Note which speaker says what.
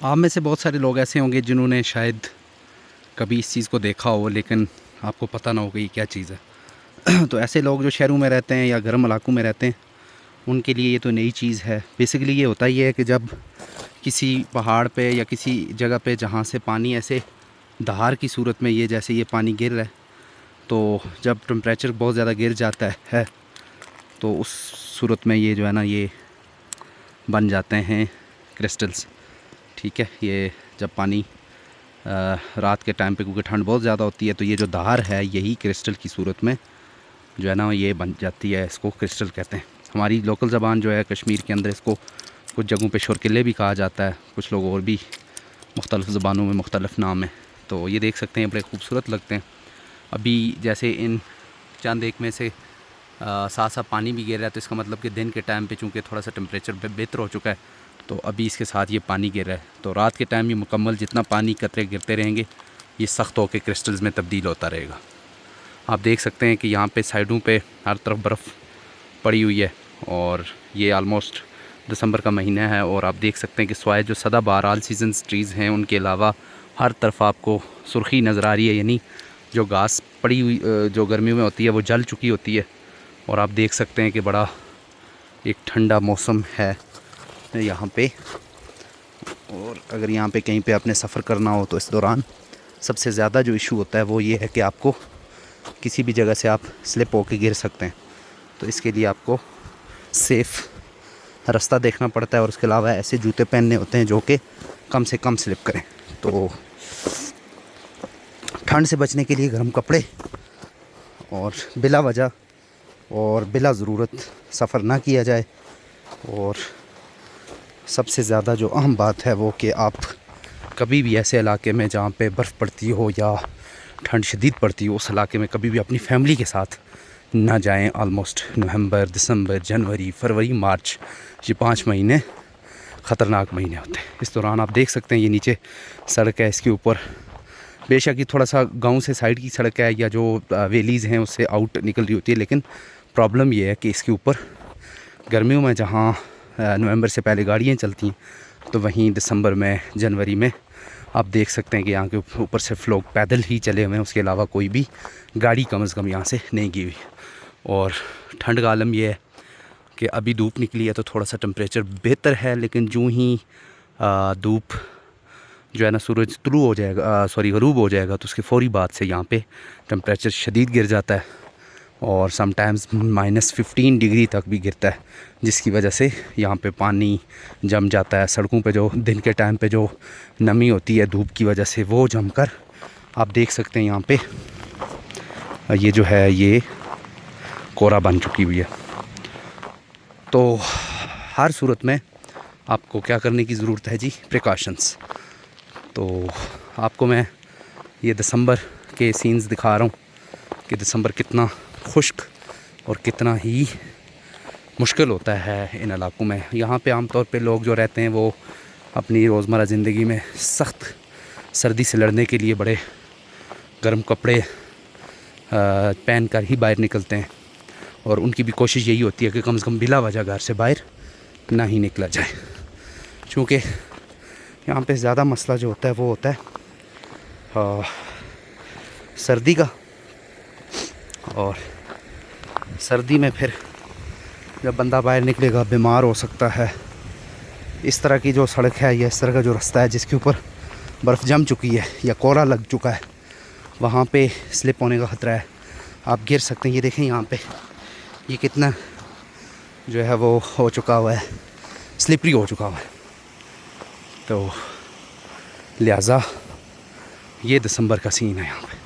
Speaker 1: आप में से बहुत सारे लोग ऐसे होंगे जिन्होंने शायद कभी इस चीज़ को देखा हो, लेकिन आपको पता ना हो कि ये क्या चीज़ है। तो ऐसे लोग जो शहरों में रहते हैं या गर्म इलाकों में रहते हैं, उनके लिए ये तो नई चीज़ है। बेसिकली ये होता ही है कि जब किसी पहाड़ पे या किसी जगह पे जहाँ से पानी ऐसे दहार की सूरत में ये जैसे ये पानी गिर रहा है, तो जब टेम्परेचर बहुत ज़्यादा गिर जाता है तो उस सूरत में ये जो है ना, ये बन जाते हैं क्रिस्टल्स। ठीक है, ये जब पानी रात के टाइम पे, क्योंकि ठंड बहुत ज़्यादा होती है, तो ये जो दहार है यही क्रिस्टल की सूरत में जो है ना ये बन जाती है। इसको क्रिस्टल कहते हैं। हमारी लोकल ज़बान जो है कश्मीर के अंदर, इसको कुछ जगहों पे शुरकिले भी कहा जाता है, कुछ लोग और भी मुख्तलिफ़ ज़बानों में मुख्तलिफ़ नाम है। तो ये देख सकते हैं, बड़े खूबसूरत लगते हैं। अभी जैसे इन चंद एक में से साथ साथ पानी भी गिर रहा है, तो इसका मतलब कि दिन के टाइम पे चूँकि थोड़ा सा टेम्परेचर बेहतर हो चुका है, तो अभी इसके साथ ये पानी गिर रहा है। तो रात के टाइम ये मुकम्मल जितना पानी कतरे गिरते रहेंगे, ये सख्त होकर क्रिस्टल्स में तब्दील होता रहेगा। आप देख सकते हैं कि यहाँ पे साइडों पे हर तरफ बर्फ़ पड़ी हुई है, और ये आलमोस्ट दिसंबर का महीना है। और आप देख सकते हैं कि स्वाय जो सदाबहार ऑल सीजन्स ट्रीज़ हैं, उनके अलावा हर तरफ आपको सुर्खी नज़र आ रही है, यानी जो घास पड़ी हुई जो गर्मियों में होती है वो जल चुकी होती है। और आप देख सकते हैं कि बड़ा एक ठंडा मौसम है यहाँ पे। और अगर यहाँ पे कहीं पे आपने सफ़र करना हो, तो इस दौरान सबसे ज़्यादा जो इशू होता है वो ये है कि आपको किसी भी जगह से आप स्लिप होके गिर सकते हैं। तो इसके लिए आपको सेफ़ रास्ता देखना पड़ता है, और उसके अलावा ऐसे जूते पहनने होते हैं जो कि कम से कम स्लिप करें। तो ठंड से बचने के लिए गर्म कपड़े, और बिला वजह और बिला ज़रूरत सफ़र ना किया जाए। और सबसे ज़्यादा जो अहम बात है वो कि आप कभी भी ऐसे इलाके में जहाँ पे बर्फ़ पड़ती हो या ठंड शदीद पड़ती हो, उस इलाके में कभी भी अपनी फैमिली के साथ ना जाएं। ऑलमोस्ट नवंबर, दिसंबर, जनवरी, फरवरी, मार्च, ये 5 महीने ख़तरनाक महीने होते हैं। इस दौरान आप देख सकते हैं ये नीचे सड़क है, इसके ऊपर बेशक ये थोड़ा सा गांव से साइड की सड़क है, या जो वैलीज़ हैं उससे आउट निकल रही होती है, लेकिन प्रॉब्लम ये है कि इसके ऊपर गर्मियों में जहाँ नवंबर से पहले गाड़ियाँ चलती हैं, तो वहीं दिसंबर में, जनवरी में आप देख सकते हैं कि यहाँ के ऊपर सिर्फ लोग पैदल ही चले हुए हैं, उसके अलावा कोई भी गाड़ी कम से कम यहाँ से नहीं गई हुई। और ठंड का आलम ये है कि अभी धूप निकली है तो थोड़ा सा टेम्परेचर बेहतर है, लेकिन जो ही धूप जो है ना, सूरज तुलू हो जाएगा, गरूब हो जाएगा, तो उसके फ़ौरी बाद से यहाँ पे टेम्परेचर शदीद गिर जाता है, और समटाइम्स -15 डिग्री तक भी गिरता है, जिसकी वजह से यहाँ पे पानी जम जाता है। सड़कों पे जो दिन के टाइम पे जो नमी होती है धूप की वजह से, वो जमकर आप देख सकते हैं यहाँ पे ये जो है ये कोहरा बन चुकी हुई है। तो हर सूरत में आपको क्या करने की ज़रूरत है जी? प्रिकॉशंस। तो आपको मैं ये दिसंबर के सीन्स दिखा रहा हूँ कि दिसंबर कितना खुश्क और कितना ही मुश्किल होता है इन इलाकों में। यहाँ पे आमतौर पे लोग जो रहते हैं वो अपनी रोज़मर्रा ज़िंदगी में सख्त सर्दी से लड़ने के लिए बड़े गर्म कपड़े पहन कर ही बाहर निकलते हैं, और उनकी भी कोशिश यही होती है कि कम से कम बिला वजह घर से बाहर ना ही निकला जाए। चूँकि यहाँ पे ज़्यादा मसला जो होता है वो होता है सर्दी का, और सर्दी में फिर जब बंदा बाहर निकलेगा बीमार हो सकता है। इस तरह की जो सड़क है या इस तरह का जो रास्ता है जिसके ऊपर बर्फ़ जम चुकी है या कोहरा लग चुका है, वहाँ पे स्लिप होने का ख़तरा है, आप गिर सकते हैं। ये देखें यहाँ पे ये कितना जो है वो हो चुका हुआ है, स्लिपरी हो चुका हुआ है। तो लिहाजा ये दिसंबर का सीन है यहाँ पे।